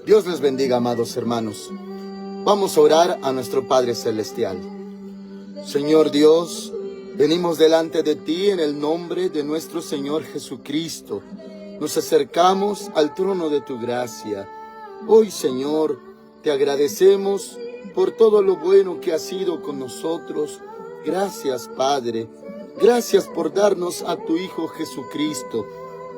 Dios les bendiga, amados hermanos. Vamos a orar a nuestro Padre Celestial. Señor Dios, venimos delante de ti en el nombre de nuestro Señor Jesucristo. Nos acercamos al trono de tu gracia. Hoy, Señor, te agradecemos por todo lo bueno que has sido con nosotros. Gracias, Padre. Gracias por darnos a tu Hijo Jesucristo.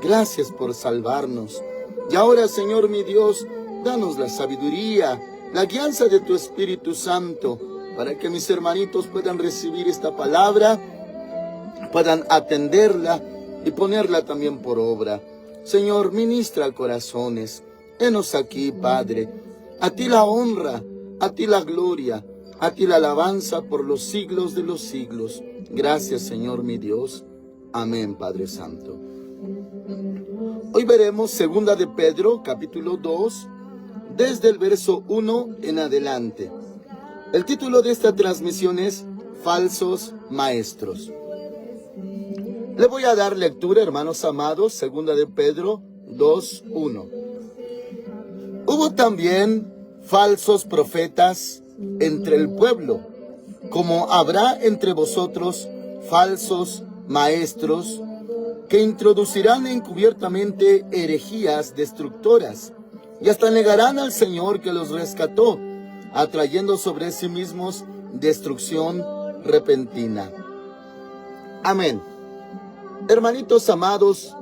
Gracias por salvarnos. Y ahora, Señor mi Dios, danos la sabiduría, la guianza de tu Espíritu Santo, para que mis hermanitos puedan recibir esta palabra, puedan atenderla y ponerla también por obra. Señor, ministra corazones. Henos aquí, Padre. A ti la honra, a ti la gloria, a ti la alabanza por los siglos de los siglos. Gracias, Señor mi Dios. Amén, Padre Santo. Hoy veremos 2 de Pedro, capítulo 2, desde el verso 1 en adelante. El título de esta transmisión es Falsos Maestros. Le voy a dar lectura, hermanos amados, 2 de Pedro 2, 1. Hubo también falsos profetas entre el pueblo, como habrá entre vosotros falsos maestros, que introducirán encubiertamente herejías destructoras, y hasta negarán al Señor que los rescató, atrayendo sobre sí mismos destrucción repentina. Amén. Hermanitos amados,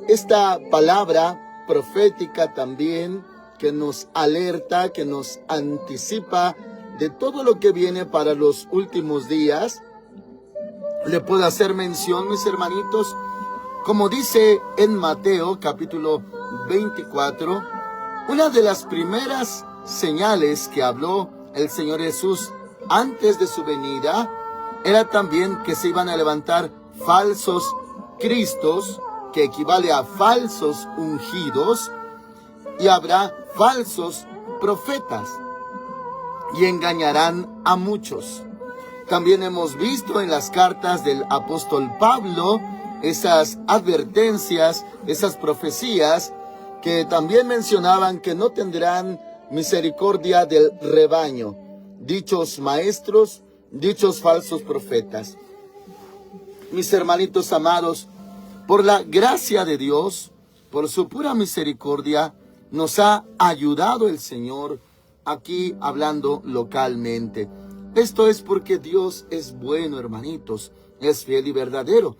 esta palabra profética también que nos alerta, que nos anticipa de todo lo que viene para los últimos días. Le puedo hacer mención, mis hermanitos, como dice en Mateo capítulo 24, una de las primeras señales que habló el Señor Jesús antes de su venida era también que se iban a levantar falsos cristos, que equivale a falsos ungidos, y habrá falsos profetas, y engañarán a muchos. También hemos visto en las cartas del apóstol Pablo esas advertencias, esas profecías que también mencionaban que no tendrán misericordia del rebaño. Dichos maestros, dichos falsos profetas. Mis hermanitos amados, por la gracia de Dios, por su pura misericordia, nos ha ayudado el Señor aquí hablando localmente. Esto es porque Dios es bueno, hermanitos, es fiel y verdadero.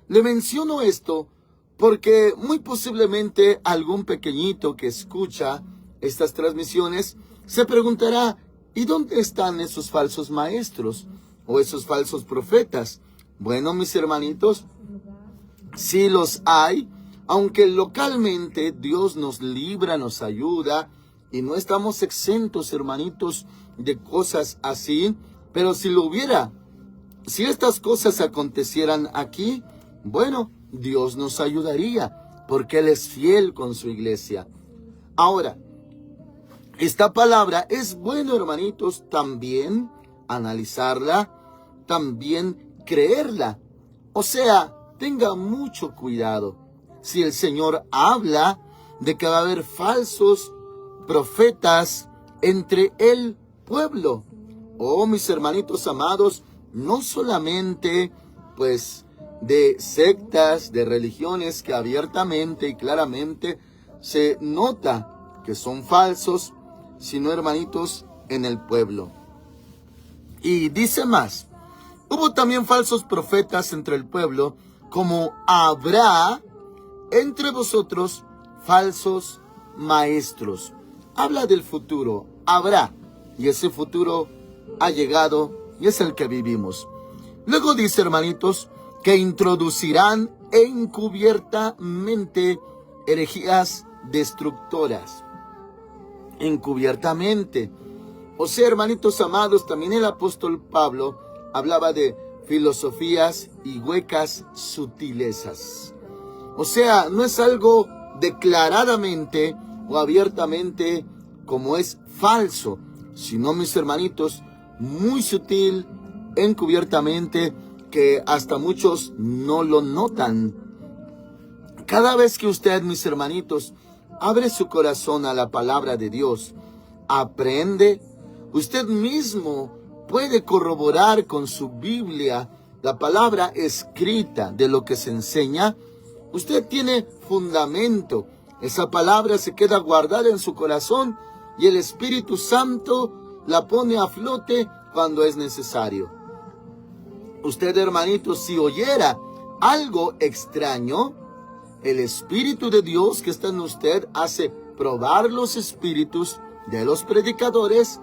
Le menciono esto porque muy posiblemente algún pequeñito que escucha estas transmisiones se preguntará, ¿y dónde están esos falsos maestros o esos falsos profetas? Bueno, mis hermanitos, sí los hay, aunque localmente Dios nos libra, nos ayuda, y no estamos exentos, hermanitos, de cosas así, pero si lo hubiera, si estas cosas acontecieran aquí, bueno, Dios nos ayudaría, porque Él es fiel con su iglesia. Ahora, esta palabra es bueno, hermanitos, también analizarla, también creerla. O sea, tenga mucho cuidado. Si el Señor habla de que va a haber falsos profetas entre el pueblo. Oh, mis hermanitos amados, no solamente, pues, de sectas, de religiones que abiertamente y claramente se nota que son falsos, sino, hermanitos, en el pueblo. Y dice más, hubo también falsos profetas entre el pueblo, como habrá entre vosotros falsos maestros. Habla del futuro, habrá, y ese futuro ha llegado y es el que vivimos. Luego dice, hermanitos, que introducirán encubiertamente herejías destructoras. Encubiertamente. O sea, hermanitos amados, también el apóstol Pablo hablaba de filosofías y huecas sutilezas. O sea, no es algo declaradamente o abiertamente como es falso, sino, mis hermanitos, muy sutil, encubiertamente, que hasta muchos no lo notan. Cada vez que usted, mis hermanitos, abre su corazón a la palabra de Dios, aprende, usted mismo puede corroborar con su Biblia la palabra escrita de lo que se enseña. Usted tiene fundamento. Esa palabra se queda guardada en su corazón y el Espíritu Santo la pone a flote cuando es necesario. Usted, hermanito, si oyera algo extraño, el Espíritu de Dios que está en usted hace probar los espíritus de los predicadores.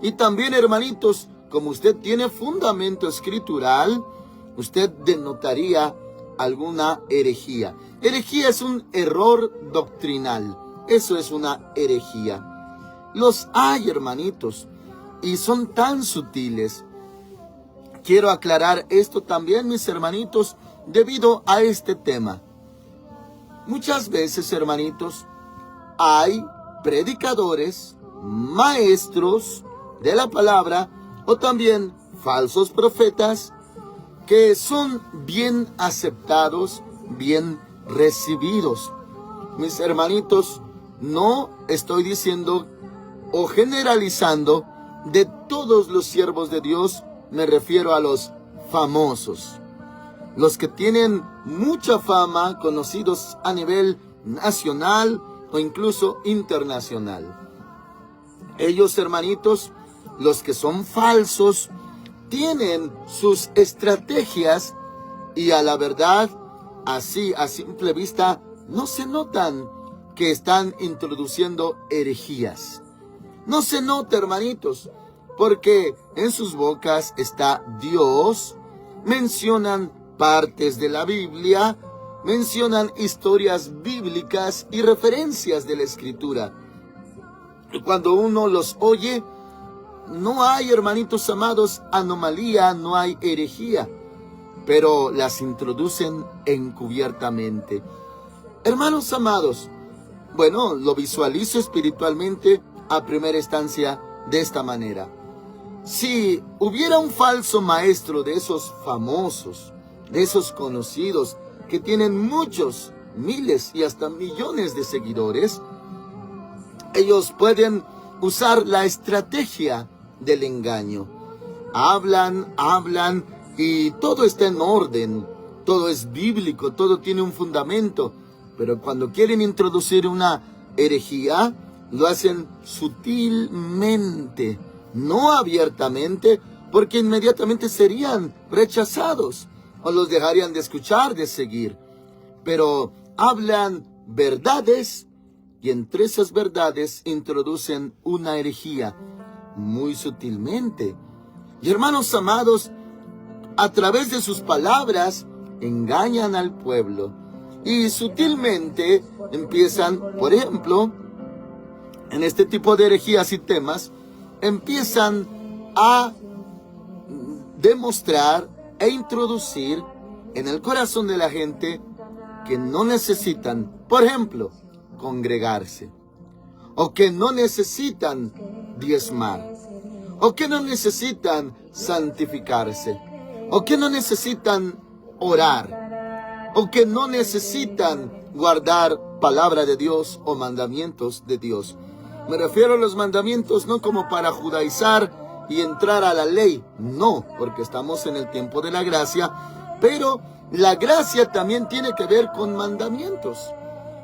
Y también, hermanitos, como usted tiene fundamento escritural, usted denotaría alguna herejía. Herejía es un error doctrinal. Eso es una herejía. Los hay, hermanitos, y son tan sutiles. Quiero aclarar esto también, mis hermanitos, debido a este tema. Muchas veces, hermanitos, hay predicadores, maestros de la palabra, o también falsos profetas, que son bien aceptados, bien recibidos. Mis hermanitos, no estoy diciendo o generalizando de todos los siervos de Dios, me refiero a los famosos, los que tienen mucha fama, conocidos a nivel nacional o incluso internacional. Ellos, hermanitos, los que son falsos, tienen sus estrategias y a la verdad, así a simple vista, no se notan que están introduciendo herejías. No se nota, hermanitos, porque en sus bocas está Dios, mencionan partes de la Biblia, mencionan historias bíblicas y referencias de la Escritura. Y cuando uno los oye, no hay, hermanitos amados, anomalía, no hay herejía, pero las introducen encubiertamente. Hermanos amados, bueno, lo visualizo espiritualmente a primera instancia de esta manera. Si hubiera un falso maestro de esos famosos, de esos conocidos, que tienen muchos, miles y hasta millones de seguidores, ellos pueden usar la estrategia del engaño. Hablan y todo está en orden, todo es bíblico, todo tiene un fundamento, pero cuando quieren introducir una herejía, lo hacen sutilmente, no abiertamente, porque inmediatamente serían rechazados o los dejarían de escuchar, de seguir. Pero hablan verdades y entre esas verdades introducen una herejía muy sutilmente. Y hermanos amados, a través de sus palabras engañan al pueblo y sutilmente empiezan, por ejemplo, en este tipo de herejías y temas, empiezan a demostrar e introducir en el corazón de la gente que no necesitan, por ejemplo, congregarse, o que no necesitan diezmar, o que no necesitan santificarse, o que no necesitan orar, o que no necesitan guardar palabra de Dios o mandamientos de Dios. Me refiero a los mandamientos no como para judaizar y entrar a la ley, no, porque estamos en el tiempo de la gracia, pero la gracia también tiene que ver con mandamientos.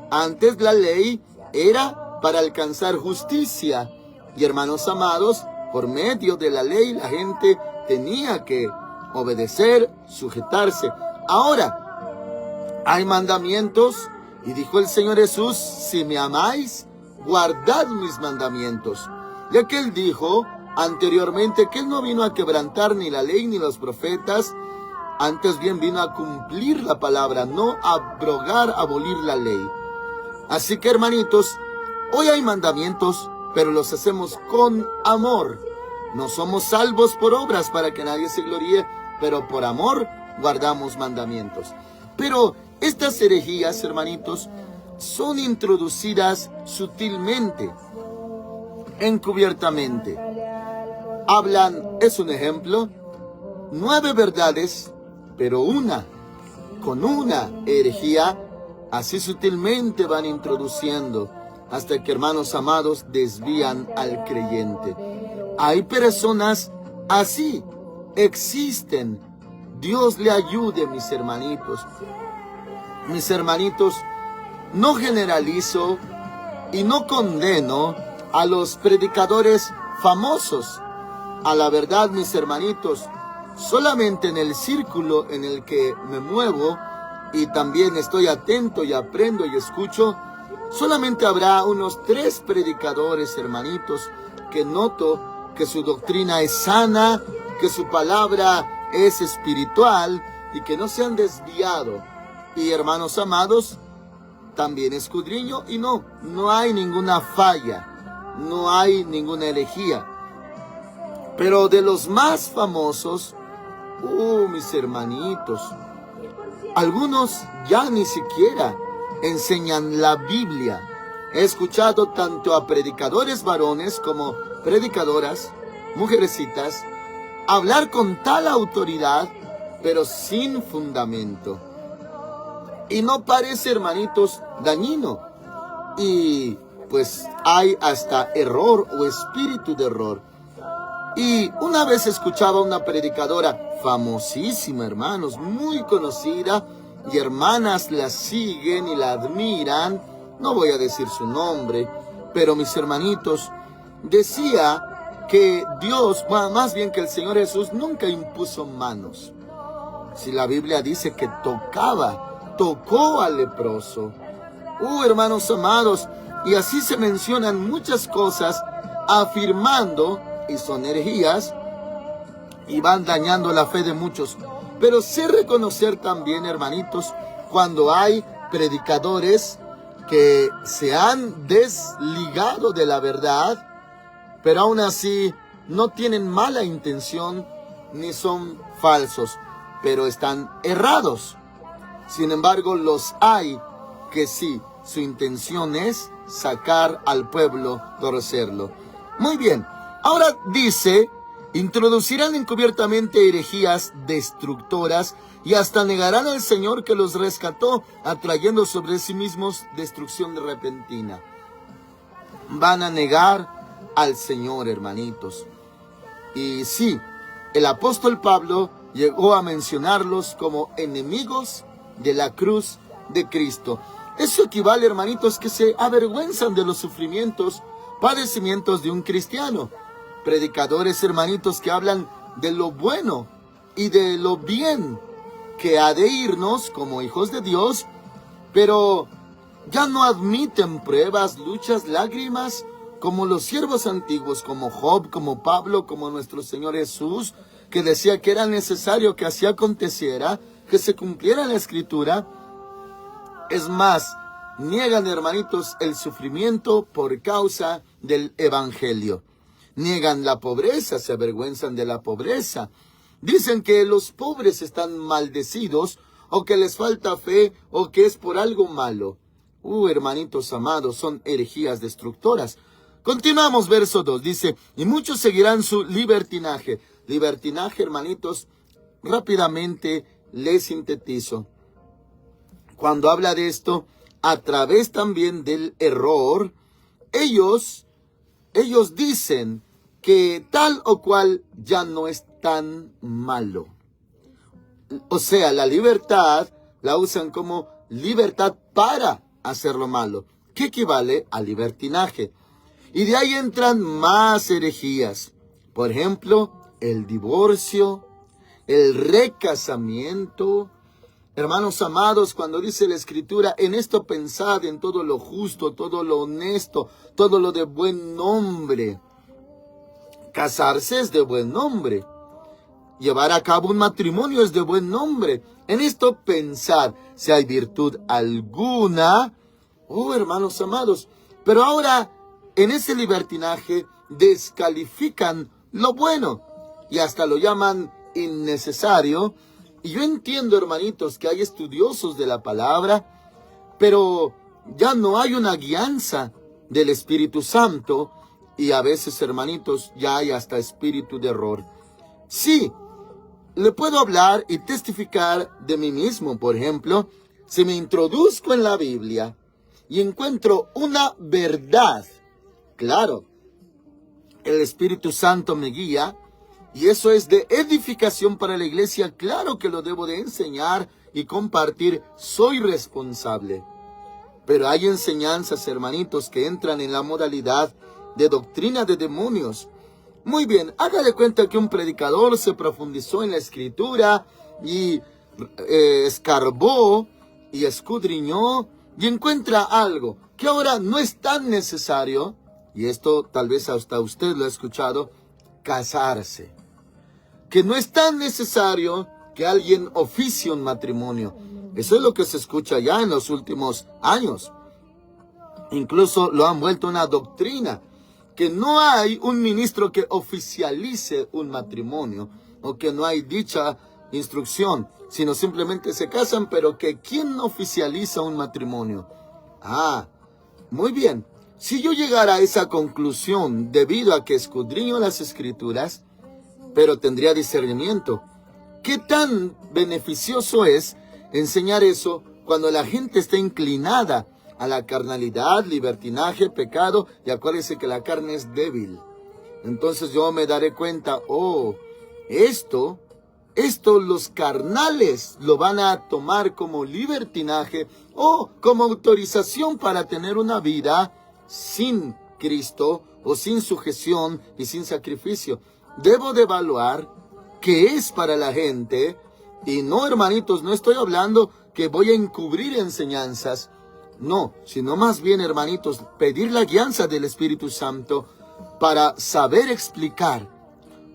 Antes la ley era para alcanzar justicia, y hermanos amados, por medio de la ley la gente tenía que obedecer, sujetarse. Ahora, hay mandamientos, y dijo el Señor Jesús, si me amáis, guardad mis mandamientos. Ya que Él dijo anteriormente que Él no vino a quebrantar ni la ley ni los profetas, antes bien vino a cumplir la palabra, no a abrogar, abolir la ley. Así que, hermanitos, hoy hay mandamientos, pero los hacemos con amor. No somos salvos por obras para que nadie se gloríe, pero por amor guardamos mandamientos. Pero estas herejías, hermanitos, son introducidas sutilmente, encubiertamente. Hablan, es un ejemplo, 9 verdades, pero con una herejía, Así sutilmente van introduciendo hasta que, hermanos amados, desvían al creyente. Hay personas así, existen. Dios le ayude, mis hermanitos. Mis hermanitos, no generalizo y no condeno a los predicadores famosos. A la verdad, mis hermanitos, solamente en el círculo en el que me muevo y también estoy atento y aprendo y escucho, solamente habrá unos 3 predicadores, hermanitos, que noto que su doctrina es sana, que su palabra es espiritual y que no se han desviado. Y, hermanos amados, también escudriño y no hay ninguna falla, no hay ninguna herejía. Pero de los más famosos, mis hermanitos, algunos ya ni siquiera enseñan la Biblia. He escuchado tanto a predicadores varones como predicadoras, mujercitas, hablar con tal autoridad, pero sin fundamento. Y no parece, hermanitos, dañino. Y pues hay hasta error o espíritu de error. Y una vez escuchaba a una predicadora famosísima, hermanos, muy conocida, y hermanas la siguen y la admiran. No voy a decir su nombre, pero mis hermanitos, decía que Dios, más bien que el Señor Jesús, nunca impuso manos. Si la Biblia dice que tocó al leproso. Hermanos amados, y así se mencionan muchas cosas afirmando, y son herejías, y van dañando la fe de muchos. Pero sé reconocer también, hermanitos, cuando hay predicadores que se han desligado de la verdad, pero aún así no tienen mala intención, ni son falsos, pero están errados. Sin embargo, los hay que sí, su intención es sacar al pueblo, torcerlo. Muy bien, ahora dice, introducirán encubiertamente herejías destructoras y hasta negarán al Señor que los rescató, atrayendo sobre sí mismos destrucción repentina. Van a negar al Señor, hermanitos. Y sí, el apóstol Pablo llegó a mencionarlos como enemigos de la cruz de Cristo. Eso equivale, hermanitos, que se avergüenzan de los sufrimientos, padecimientos de un cristiano. Predicadores, hermanitos, que hablan de lo bueno y de lo bien que ha de irnos como hijos de Dios, pero ya no admiten pruebas, luchas, lágrimas, como los siervos antiguos, como Job, como Pablo, como nuestro Señor Jesús, que decía que era necesario que así aconteciera, que se cumpliera la Escritura. Es más, niegan, hermanitos, el sufrimiento por causa del Evangelio. Niegan la pobreza, se avergüenzan de la pobreza. Dicen que los pobres están maldecidos, o que les falta fe, o que es por algo malo. Hermanitos amados, son herejías destructoras. Continuamos, verso 2, dice, y muchos seguirán su libertinaje. Libertinaje, hermanitos, rápidamente les sintetizo. Cuando habla de esto, a través también del error, ellos dicen que tal o cual ya no es tan malo. O sea, la libertad la usan como libertad para hacer lo malo, que equivale a libertinaje. Y de ahí entran más herejías. Por ejemplo, el divorcio, el recasamiento. Hermanos amados, cuando dice la Escritura, en esto pensad, en todo lo justo, todo lo honesto, todo lo de buen nombre. Casarse es de buen nombre. Llevar a cabo un matrimonio es de buen nombre. En esto pensad, si hay virtud alguna. Hermanos amados, pero ahora en ese libertinaje descalifican lo bueno y hasta lo llaman innecesario. Y yo entiendo, hermanitos, que hay estudiosos de la palabra, pero ya no hay una guianza del Espíritu Santo y a veces, hermanitos, ya hay hasta espíritu de error. Sí, le puedo hablar y testificar de mí mismo, por ejemplo, si me introduzco en la Biblia y encuentro una verdad, claro, el Espíritu Santo me guía y eso es de edificación para la iglesia, claro que lo debo de enseñar y compartir, soy responsable. Pero hay enseñanzas, hermanitos, que entran en la modalidad de doctrina de demonios. Muy bien, haga de cuenta que un predicador se profundizó en la Escritura y escarbó y escudriñó y encuentra algo que ahora no es tan necesario, y esto tal vez hasta usted lo ha escuchado, casarse. Que no es tan necesario que alguien oficie un matrimonio. Eso es lo que se escucha ya en los últimos años. Incluso lo han vuelto una doctrina, que no hay un ministro que oficialice un matrimonio, o que no hay dicha instrucción, sino simplemente se casan, pero que ¿quién oficializa un matrimonio? Muy bien. Si yo llegara a esa conclusión debido a que escudriño las Escrituras, pero tendría discernimiento, ¿qué tan beneficioso es enseñar eso cuando la gente está inclinada a la carnalidad, libertinaje, pecado? Y acuérdense que la carne es débil. Entonces yo me daré cuenta, esto los carnales lo van a tomar como libertinaje o como autorización para tener una vida sin Cristo o sin sujeción y sin sacrificio. Debo de evaluar qué es para la gente. Y no, hermanitos, no estoy hablando que voy a encubrir enseñanzas. No, sino más bien, hermanitos, pedir la guianza del Espíritu Santo para saber explicar.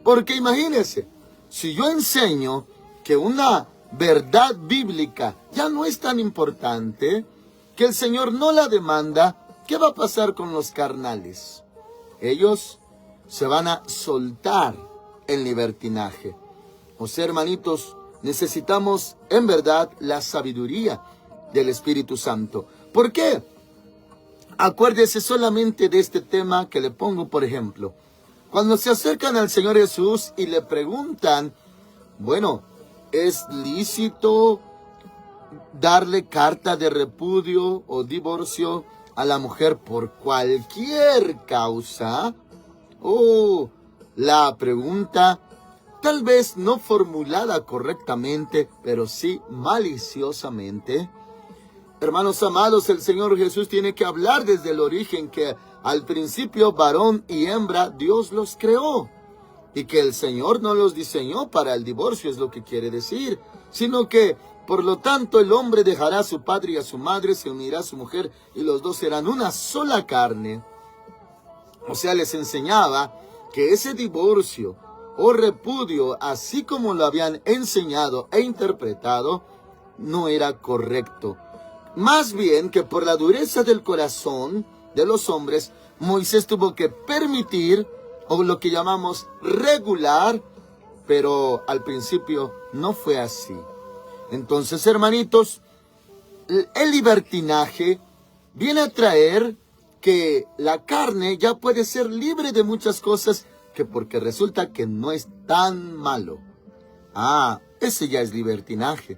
Porque imagínense, si yo enseño que una verdad bíblica ya no es tan importante, que el Señor no la demanda, ¿qué va a pasar con los carnales? Ellos se van a soltar en libertinaje. O sea, hermanitos, necesitamos en verdad la sabiduría del Espíritu Santo. ¿Por qué? Acuérdese solamente de este tema que le pongo, por ejemplo. Cuando se acercan al Señor Jesús y le preguntan, bueno, ¿es lícito darle carta de repudio o divorcio a la mujer por cualquier causa? La pregunta, tal vez no formulada correctamente, pero sí maliciosamente. Hermanos amados, el Señor Jesús tiene que hablar desde el origen que al principio varón y hembra Dios los creó. Y que el Señor no los diseñó para el divorcio, es lo que quiere decir. Sino que, por lo tanto, el hombre dejará a su padre y a su madre, se unirá a su mujer y los dos serán una sola carne. O sea, les enseñaba que ese divorcio o repudio, así como lo habían enseñado e interpretado, no era correcto. Más bien que por la dureza del corazón de los hombres, Moisés tuvo que permitir, o lo que llamamos regular, pero al principio no fue así. Entonces, hermanitos, el libertinaje viene a traer que la carne ya puede ser libre de muchas cosas, que porque resulta que no es tan malo. Ese ya es libertinaje.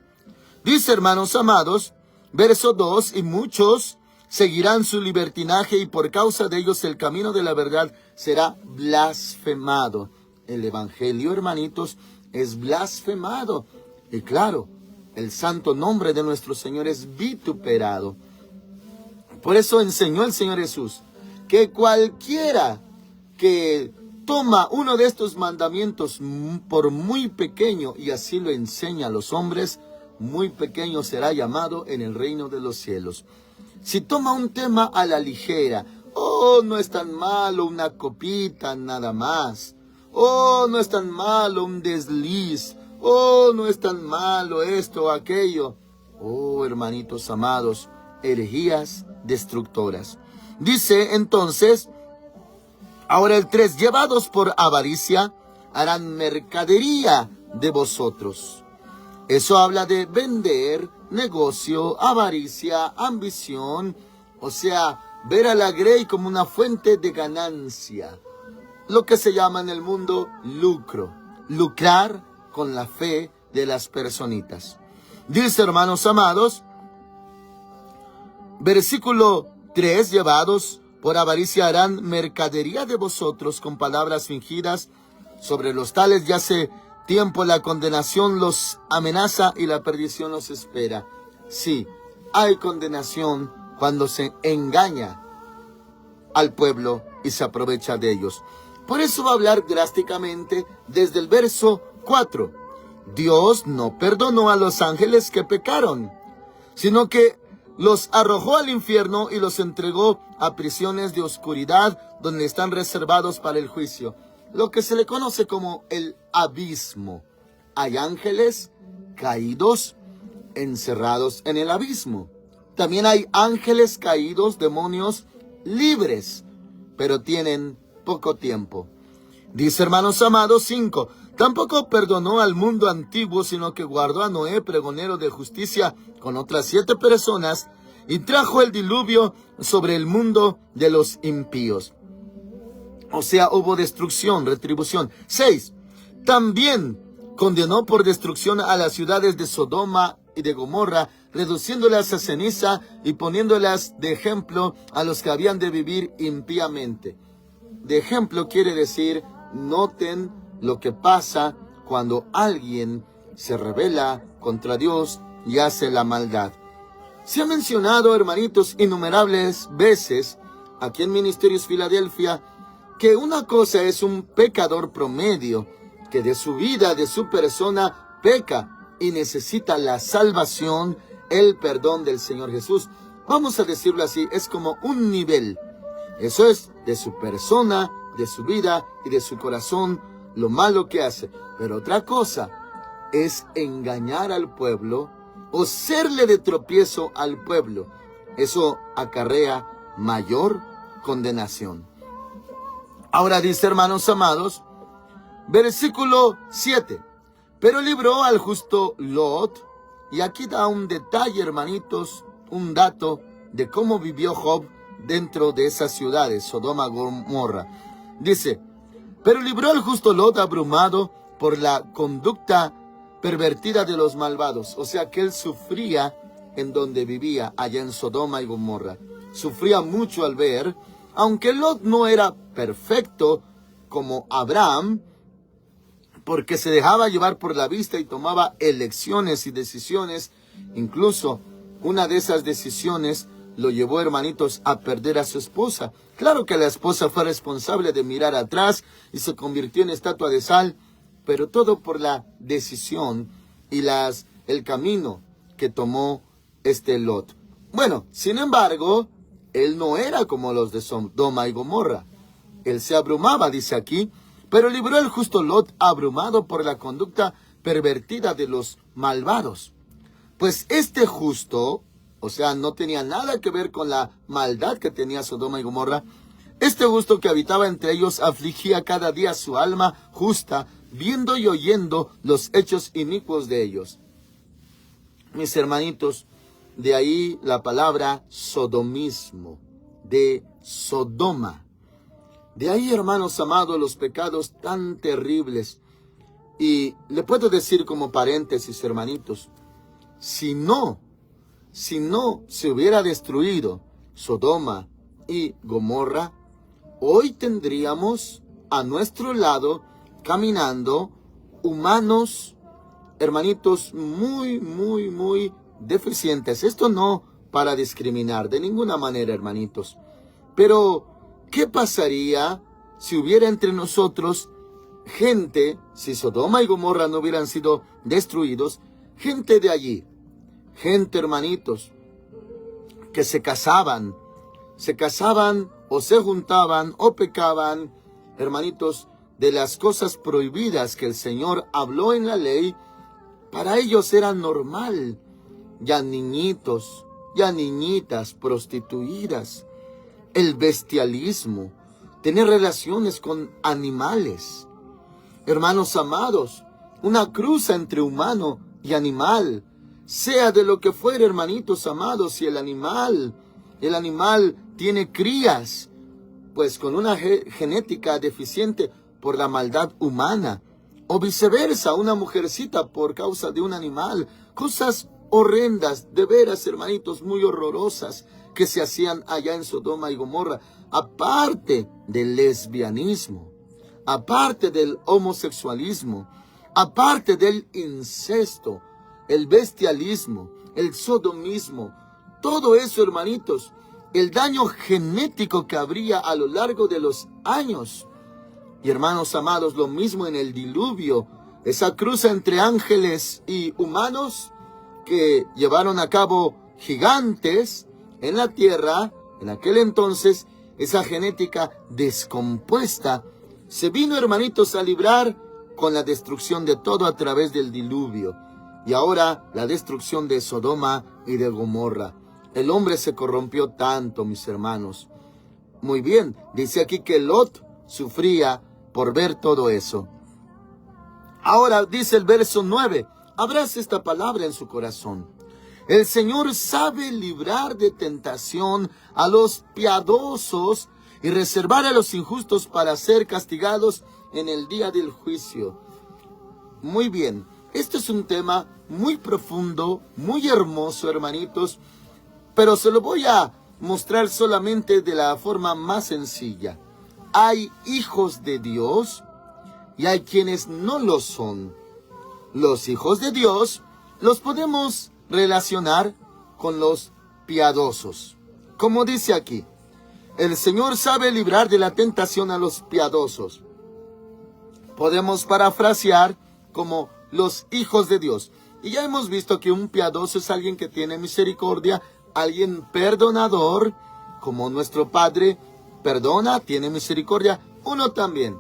Dice, hermanos amados, verso 2, y muchos seguirán su libertinaje y por causa de ellos el camino de la verdad será blasfemado. El evangelio, hermanitos, es blasfemado. Y claro, el santo nombre de nuestro Señor es vituperado. Por eso enseñó el Señor Jesús que cualquiera que toma uno de estos mandamientos por muy pequeño, y así lo enseña a los hombres, muy pequeño será llamado en el reino de los cielos. Si toma un tema a la ligera, no es tan malo una copita nada más, no es tan malo un desliz, no es tan malo esto o aquello. Hermanitos amados, herejías destructoras. Dice entonces, ahora el 3, llevados por avaricia, harán mercadería de vosotros. Eso habla de vender, negocio, avaricia, ambición, o sea, ver a la grey como una fuente de ganancia. Lo que se llama en el mundo lucro, lucrar con la fe de las personitas. Dice, hermanos amados, Versículo 3, llevados por avaricia harán mercadería de vosotros con palabras fingidas. Sobre los tales ya hace tiempo la condenación los amenaza y la perdición los espera. Sí, hay condenación cuando se engaña al pueblo y se aprovecha de ellos. Por eso va a hablar drásticamente desde el verso 4. Dios no perdonó a los ángeles que pecaron, sino que los arrojó al infierno y los entregó a prisiones de oscuridad donde están reservados para el juicio, lo que se le conoce como el abismo. Hay ángeles caídos, encerrados en el abismo. También hay ángeles caídos, demonios libres, pero tienen poco tiempo. Dice, hermanos amados, 5. Tampoco perdonó al mundo antiguo, sino que guardó a Noé, pregonero de justicia, con otras 7 personas, y trajo el diluvio sobre el mundo de los impíos. O sea, hubo destrucción, retribución. 6. También condenó por destrucción a las ciudades de Sodoma y de Gomorra, reduciéndolas a ceniza y poniéndolas de ejemplo a los que habían de vivir impíamente. De ejemplo quiere decir, noten lo que pasa cuando alguien se rebela contra Dios y hace la maldad. Se ha mencionado, hermanitos, innumerables veces aquí en Ministerios Filadelfia, que una cosa es un pecador promedio, que de su vida, de su persona, peca y necesita la salvación, el perdón del Señor Jesús. Vamos a decirlo así, es como un nivel. Eso es de su persona, de su vida y de su corazón, lo malo que hace. Pero otra cosa es engañar al pueblo o serle de tropiezo al pueblo. Eso acarrea mayor condenación. Ahora dice, hermanos amados, versículo 7. Pero libró al justo Lot. Y aquí da un detalle, hermanitos, un dato de cómo vivió Job dentro de esas ciudades, Sodoma y Gomorra. Dice, pero libró al justo Lot abrumado por la conducta pervertida de los malvados. O sea que él sufría en donde vivía, allá en Sodoma y Gomorra. Sufría mucho al ver, aunque Lot no era perfecto como Abraham, porque se dejaba llevar por la vista y tomaba elecciones y decisiones. Incluso una de esas decisiones lo llevó, hermanitos, a perder a su esposa. Claro que la esposa fue responsable de mirar atrás y se convirtió en estatua de sal, pero todo por la decisión y el camino que tomó Lot. Bueno, sin embargo, él no era como los de Sodoma y Gomorra. Él se abrumaba, dice aquí, pero libró el justo Lot abrumado por la conducta pervertida de los malvados. Pues este justo, o sea, no tenía nada que ver con la maldad que tenía Sodoma y Gomorra. Este justo que habitaba entre ellos afligía cada día su alma justa, viendo y oyendo los hechos inicuos de ellos. Mis hermanitos, de ahí la palabra sodomismo, de Sodoma. De ahí, hermanos amados, los pecados tan terribles. Y le puedo decir como paréntesis, hermanitos, si no se hubiera destruido Sodoma y Gomorra, hoy tendríamos a nuestro lado caminando humanos, hermanitos, muy deficientes. Esto no para discriminar de ninguna manera, hermanitos. Pero ¿qué pasaría si hubiera entre nosotros gente, si Sodoma y Gomorra no hubieran sido destruidos, gente de allí, gente, hermanitos, que se casaban o se juntaban o pecaban, hermanitos, de las cosas prohibidas que el Señor habló en la ley? Para ellos era normal, ya niñitos, ya niñitas prostituidas, el bestialismo, tener relaciones con animales. Hermanos amados, una cruza entre humano y animal, sea de lo que fuera, hermanitos amados, si el animal tiene crías, pues con una genética deficiente por la maldad humana, o viceversa, una mujercita por causa de un animal, cosas horrendas, de veras, hermanitos, muy horrorosas que se hacían allá en Sodoma y Gomorra, aparte del lesbianismo, aparte del homosexualismo, aparte del incesto, el bestialismo, el sodomismo, todo eso, hermanitos, el daño genético que habría a lo largo de los años. Y hermanos amados, lo mismo en el diluvio, esa cruza entre ángeles y humanos que llevaron a cabo gigantes en la tierra. En aquel entonces, esa genética descompuesta se vino, hermanitos, a librar con la destrucción de todo a través del diluvio. Y ahora la destrucción de Sodoma y de Gomorra. El hombre se corrompió tanto, mis hermanos. Muy bien, dice aquí que Lot sufría por ver todo eso. Ahora dice el verso 9, abrace esta palabra en su corazón. El Señor sabe librar de tentación a los piadosos y reservar a los injustos para ser castigados en el día del juicio. Muy bien, este es un tema muy profundo, muy hermoso, hermanitos, pero se lo voy a mostrar solamente de la forma más sencilla. Hay hijos de Dios y hay quienes no lo son. Los hijos de Dios los podemos relacionar con los piadosos. Como dice aquí, el Señor sabe librar de la tentación a los piadosos. Podemos parafrasear como los hijos de Dios. Y ya hemos visto que un piadoso es alguien que tiene misericordia, alguien perdonador, como nuestro Padre perdona, tiene misericordia, uno también.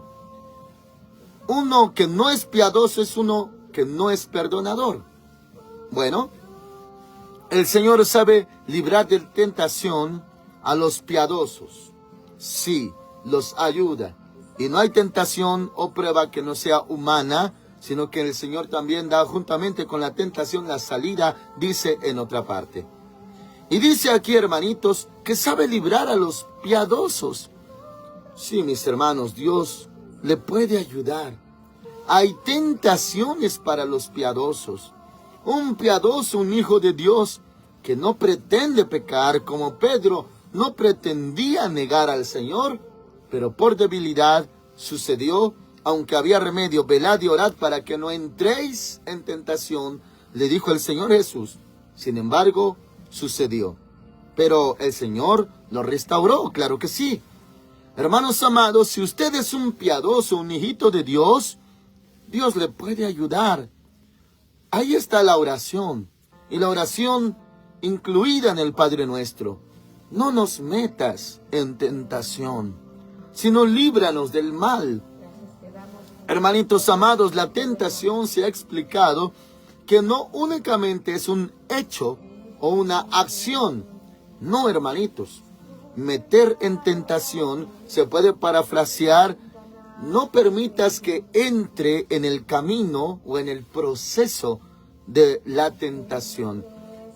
Uno que no es piadoso es uno que no es perdonador. Bueno, el Señor sabe librar de tentación a los piadosos. Sí, los ayuda. Y no hay tentación o prueba que no sea humana, sino que el Señor también da juntamente con la tentación la salida, dice en otra parte. Y dice aquí, hermanitos, que sabe librar a los piadosos. Sí, mis hermanos, Dios le puede ayudar. Hay tentaciones para los piadosos. Un piadoso, un hijo de Dios, que no pretende pecar, como Pedro no pretendía negar al Señor, pero por debilidad sucedió, aunque había remedio, velad y orad para que no entréis en tentación, le dijo el Señor Jesús. Sin embargo, sucedió. Pero el Señor lo restauró, claro que sí. Hermanos amados, si usted es un piadoso, un hijito de Dios, Dios le puede ayudar. Ahí está la oración. Y la oración incluida en el Padre Nuestro. No nos metas en tentación, sino líbranos del mal. Hermanitos amados, la tentación se ha explicado que no únicamente es un hecho o una acción. No, hermanitos. Meter en tentación se puede parafrasear: no permitas que entre en el camino o en el proceso de la tentación.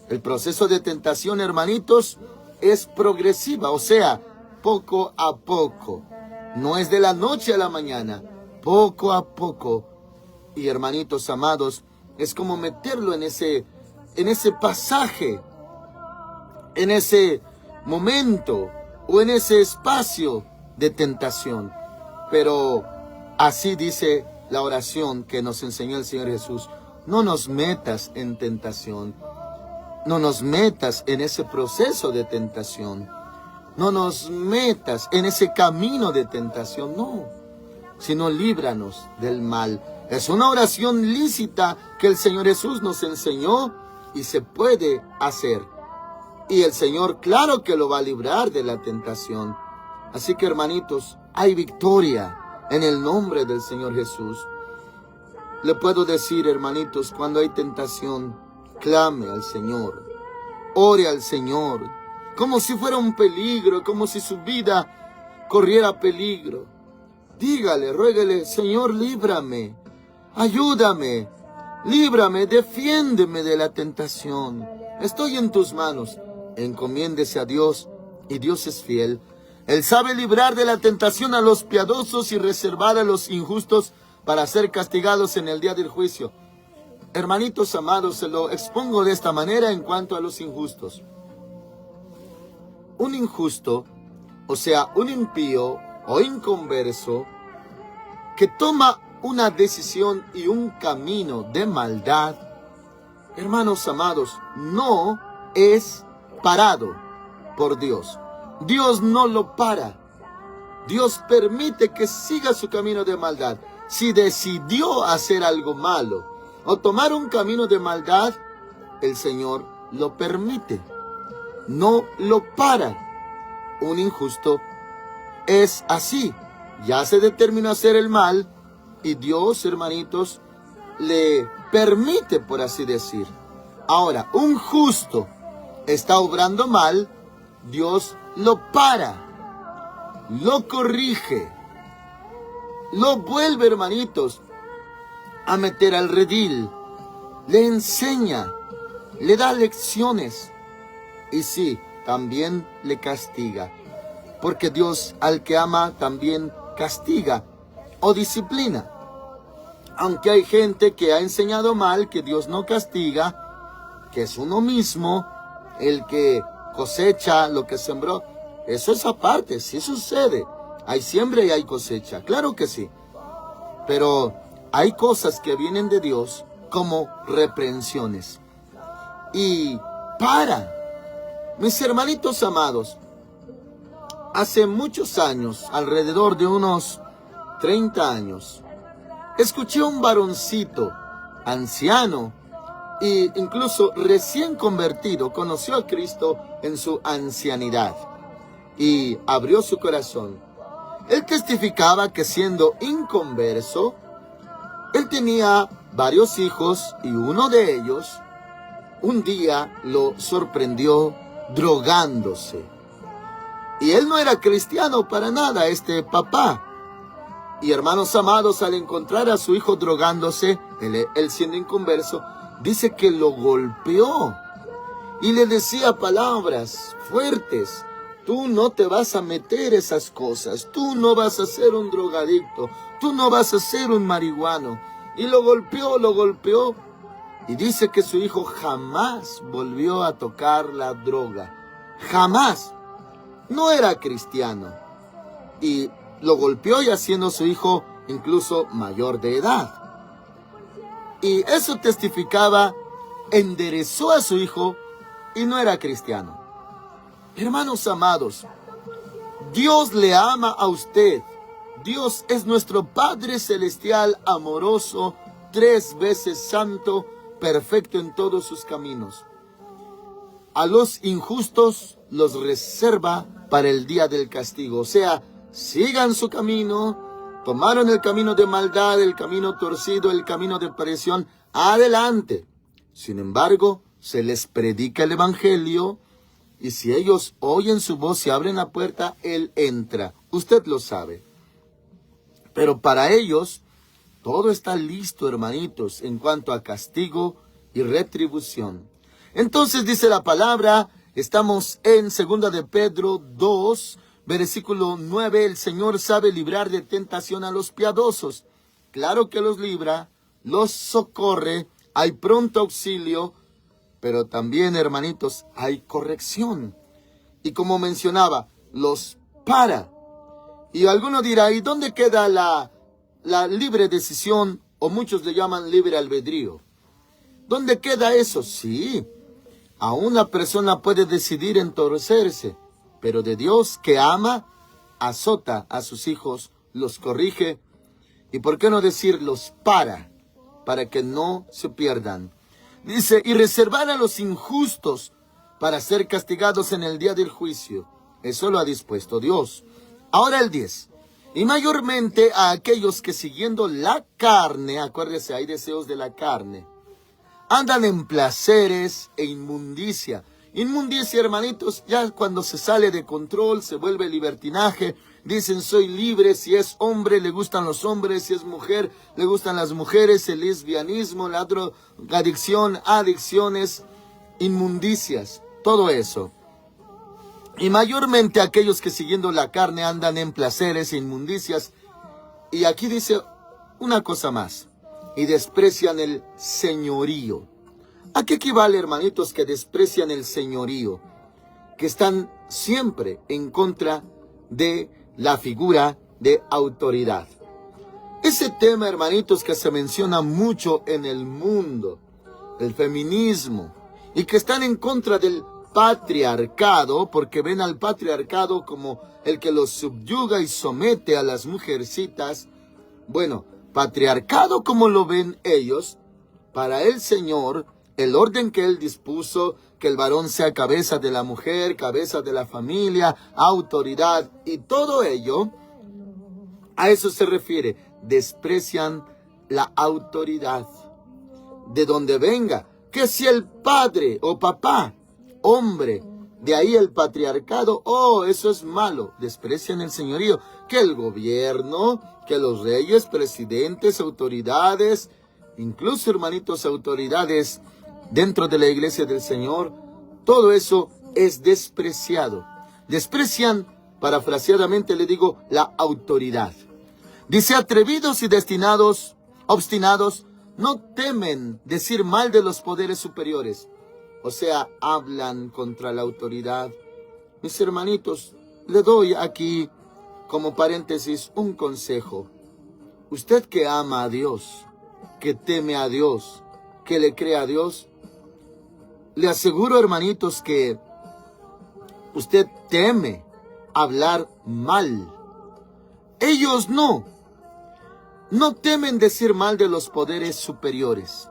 El proceso de tentación, hermanitos, es progresiva, o sea, poco a poco. No es de la noche a la mañana, poco a poco. Y hermanitos amados, es como meterlo en ese pasaje, en ese momento o en ese espacio de tentación. Pero así dice la oración que nos enseñó el Señor Jesús: no nos metas en tentación, no nos metas en ese proceso de tentación, no nos metas en ese camino de tentación, no, sino líbranos del mal. Es una oración lícita que el Señor Jesús nos enseñó y se puede hacer. Y el Señor, claro que lo va a librar de la tentación. Así que, hermanitos, hay victoria en el nombre del Señor Jesús. Le puedo decir, hermanitos, cuando hay tentación, clame al Señor, ore al Señor, como si fuera un peligro, como si su vida corriera peligro. Dígale, ruéguele: Señor, líbrame, ayúdame, líbrame, defiéndeme de la tentación. Estoy en tus manos. Encomiéndese a Dios, y Dios es fiel. Él sabe librar de la tentación a los piadosos y reservar a los injustos para ser castigados en el día del juicio. hermanitos amados, se lo expongo de esta manera en cuanto a los injustos. Un injusto, o sea, un impío o inconverso, que toma una decisión y un camino de maldad, hermanos amados, no es parado por Dios. Dios no lo para. Dios permite que siga su camino de maldad. Si decidió hacer algo malo o tomar un camino de maldad, el Señor lo permite. No lo para. Un injusto es así. Ya se determinó hacer el mal y Dios, hermanitos, le permite, por así decir. Ahora, un justo está obrando mal, Dios lo para, lo corrige, lo vuelve, hermanitos, a meter al redil, le enseña, le da lecciones y sí, también le castiga. Porque Dios al que ama también castiga o disciplina. Aunque hay gente que ha enseñado mal que Dios no castiga, que es uno mismo el que cosecha lo que sembró. Eso es aparte, sí sucede. Hay siembra y hay cosecha, claro que sí. Pero hay cosas que vienen de Dios como reprensiones. Y mis hermanitos amados, hace muchos años, alrededor de unos 30 años, escuché a un varoncito, anciano, e incluso recién convertido, conoció a Cristo en su ancianidad y abrió su corazón. Él testificaba que siendo inconverso, él tenía varios hijos y uno de ellos un día lo sorprendió drogándose. Y él no era cristiano para nada, este papá. Y hermanos amados, al encontrar a su hijo drogándose, él siendo inconverso, dice que lo golpeó y le decía palabras fuertes. Tú no te vas a meter esas cosas, tú no vas a ser un drogadicto, tú no vas a ser un marihuano. Y lo golpeó. Y dice que su hijo jamás volvió a tocar la droga. Jamás. No era cristiano. Y lo golpeó ya siendo su hijo incluso mayor de edad. Y eso testificaba, enderezó a su hijo y no era cristiano. Hermanos amados, Dios le ama a usted. Dios es nuestro Padre Celestial, amoroso, 3 veces santo, perfecto en todos sus caminos. A los injustos los reserva para el día del castigo. O sea, sigan su camino, tomaron el camino de maldad, el camino torcido, el camino de perdición, adelante. Sin embargo, se les predica el evangelio y si ellos oyen su voz y abren la puerta, Él entra. Usted lo sabe. Pero para ellos, todo está listo, hermanitos, en cuanto a castigo y retribución. Entonces dice la palabra, estamos en 2 de Pedro 2, versículo 9, el Señor sabe librar de tentación a los piadosos. Claro que los libra, los socorre, hay pronto auxilio, pero también, hermanitos, hay corrección. Y como mencionaba, los para. Y alguno dirá, ¿y dónde queda la libre decisión? O muchos le llaman libre albedrío. ¿Dónde queda eso? Sí, aún la persona puede decidir entorcerse, pero de Dios que ama, azota a sus hijos, los corrige, y por qué no decir los para que no se pierdan. Dice, y reservar a los injustos para ser castigados en el día del juicio. Eso lo ha dispuesto Dios. Ahora el 10. Y mayormente a aquellos que siguiendo la carne, acuérdese, hay deseos de la carne, andan en placeres e inmundicia. Inmundicia, hermanitos, ya cuando se sale de control, se vuelve libertinaje. Dicen, soy libre, si es hombre, le gustan los hombres, si es mujer, le gustan las mujeres, el lesbianismo, la drogadicción, adicciones, inmundicias, todo eso. Y mayormente aquellos que siguiendo la carne andan en placeres e inmundicias. Y aquí dice una cosa más. y desprecian el señorío. ¿A qué equivale, hermanitos, que desprecian el señorío? Que están siempre en contra de la figura de autoridad. Ese tema, hermanitos, que se menciona mucho en el mundo, el feminismo, y que están en contra del patriarcado, porque ven al patriarcado como el que los subyuga y somete a las mujercitas. Bueno, patriarcado como lo ven ellos, para el Señor, el orden que Él dispuso, que el varón sea cabeza de la mujer, cabeza de la familia, autoridad y todo ello, a eso se refiere. Desprecian la autoridad de donde venga. Que si el padre o papá, hombre, de ahí el patriarcado, eso es malo. Desprecian el señorío. Que el gobierno, que los reyes, presidentes, autoridades, incluso, hermanitos, autoridades dentro de la iglesia del Señor, todo eso es despreciado. Desprecian, parafraseadamente le digo, la autoridad. Dice, atrevidos y obstinados, no temen decir mal de los poderes superiores. O sea, hablan contra la autoridad. Mis hermanitos, le doy aquí, como paréntesis, un consejo. Usted que ama a Dios, que teme a Dios, que le cree a Dios, le aseguro, hermanitos, que usted teme hablar mal. Ellos no temen decir mal de los poderes superiores.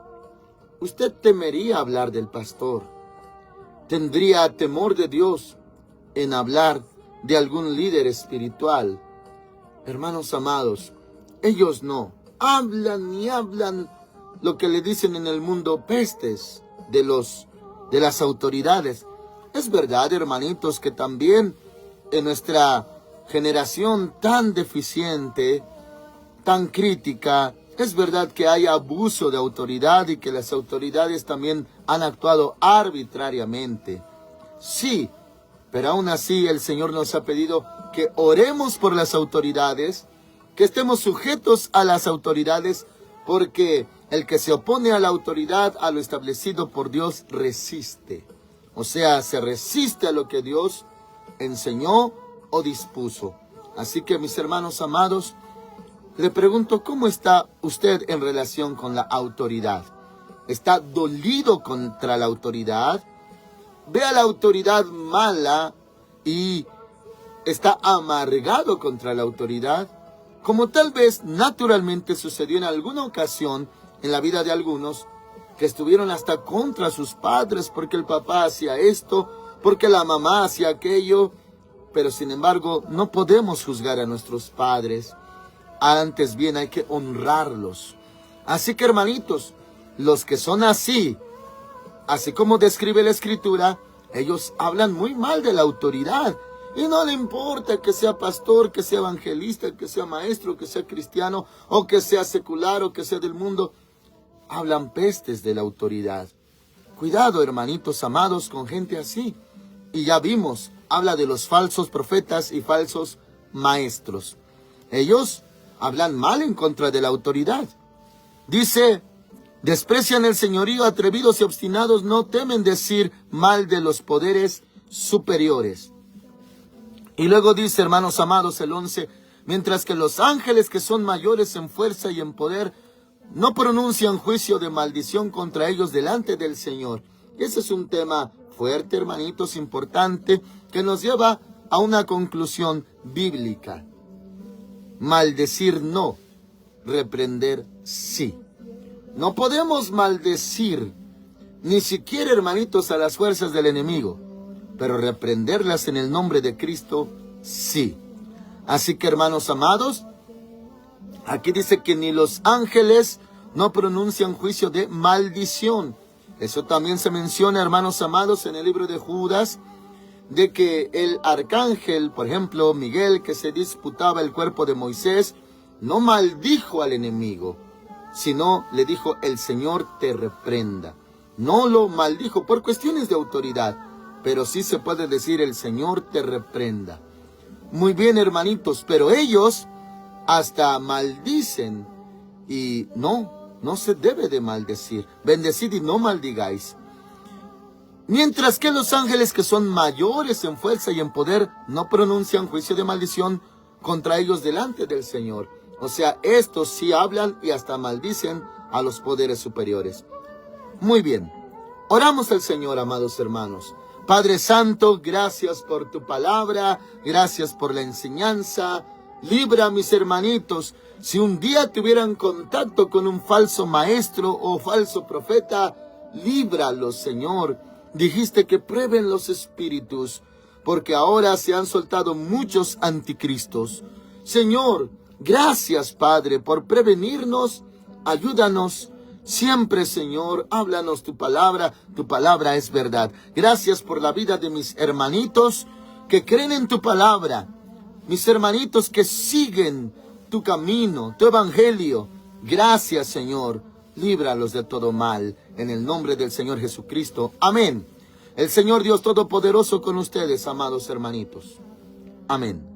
Usted temería hablar del pastor. Tendría temor de Dios en hablar de algún líder espiritual. Hermanos amados, ellos no. Hablan y hablan lo que le dicen en el mundo, pestes de las autoridades. Es verdad, hermanitos, que también en nuestra generación tan deficiente, tan crítica, es verdad que hay abuso de autoridad y que las autoridades también han actuado arbitrariamente. Sí, pero aún así el Señor nos ha pedido que oremos por las autoridades, que estemos sujetos a las autoridades, porque el que se opone a la autoridad, a lo establecido por Dios, resiste. O sea, se resiste a lo que Dios enseñó o dispuso. Así que, mis hermanos amados, le pregunto, ¿cómo está usted en relación con la autoridad? ¿Está dolido contra la autoridad? ¿Ve a la autoridad mala y está amargado contra la autoridad? Como tal vez naturalmente sucedió en alguna ocasión en la vida de algunos, que estuvieron hasta contra sus padres porque el papá hacía esto, porque la mamá hacía aquello. Pero sin embargo, no podemos juzgar a nuestros padres. Antes bien hay que honrarlos. Así que, hermanitos, los que son así como describe la Escritura, ellos hablan muy mal de la autoridad. Y no le importa que sea pastor, que sea evangelista, que sea maestro, que sea cristiano, o que sea secular, o que sea del mundo. Hablan pestes de la autoridad. Cuidado, hermanitos amados, con gente así. Y ya vimos, habla de los falsos profetas y falsos maestros. Ellos hablan mal en contra de la autoridad. Dice, desprecian el señorío, atrevidos y obstinados, no temen decir mal de los poderes superiores. Y luego dice, hermanos amados, el 11, mientras que los ángeles que son mayores en fuerza y en poder, no pronuncian juicio de maldición contra ellos delante del Señor. Ese es un tema fuerte, hermanitos, importante, que nos lleva a una conclusión bíblica. Maldecir no, reprender sí. No podemos maldecir, ni siquiera, hermanitos, a las fuerzas del enemigo, pero reprenderlas en el nombre de Cristo, sí. Así que, hermanos amados, aquí dice que ni los ángeles no pronuncian juicio de maldición. Eso también se menciona, hermanos amados, en el libro de Judas, de que el arcángel, por ejemplo, Miguel, que se disputaba el cuerpo de Moisés, no maldijo al enemigo, sino le dijo, el Señor te reprenda. No lo maldijo por cuestiones de autoridad, pero sí se puede decir, el Señor te reprenda. Muy bien, hermanitos, pero ellos hasta maldicen y no, no se debe de maldecir. Bendecid y no maldigáis. Mientras que los ángeles, que son mayores en fuerza y en poder, no pronuncian juicio de maldición contra ellos delante del Señor. O sea, estos sí hablan y hasta maldicen a los poderes superiores. Muy bien. Oramos al Señor, amados hermanos. Padre Santo, gracias por tu palabra, gracias por la enseñanza. Libra a mis hermanitos. Si un día tuvieran contacto con un falso maestro o falso profeta, líbralos, Señor. Dijiste que prueben los espíritus, porque ahora se han soltado muchos anticristos. Señor, gracias, Padre, por prevenirnos. Ayúdanos siempre, Señor. Háblanos tu palabra es verdad. Gracias por la vida de mis hermanitos que creen en tu palabra. Mis hermanitos que siguen tu camino, tu evangelio. Gracias, Señor. Líbralos de todo mal, en el nombre del Señor Jesucristo. Amén. El Señor Dios Todopoderoso con ustedes, amados hermanitos. Amén.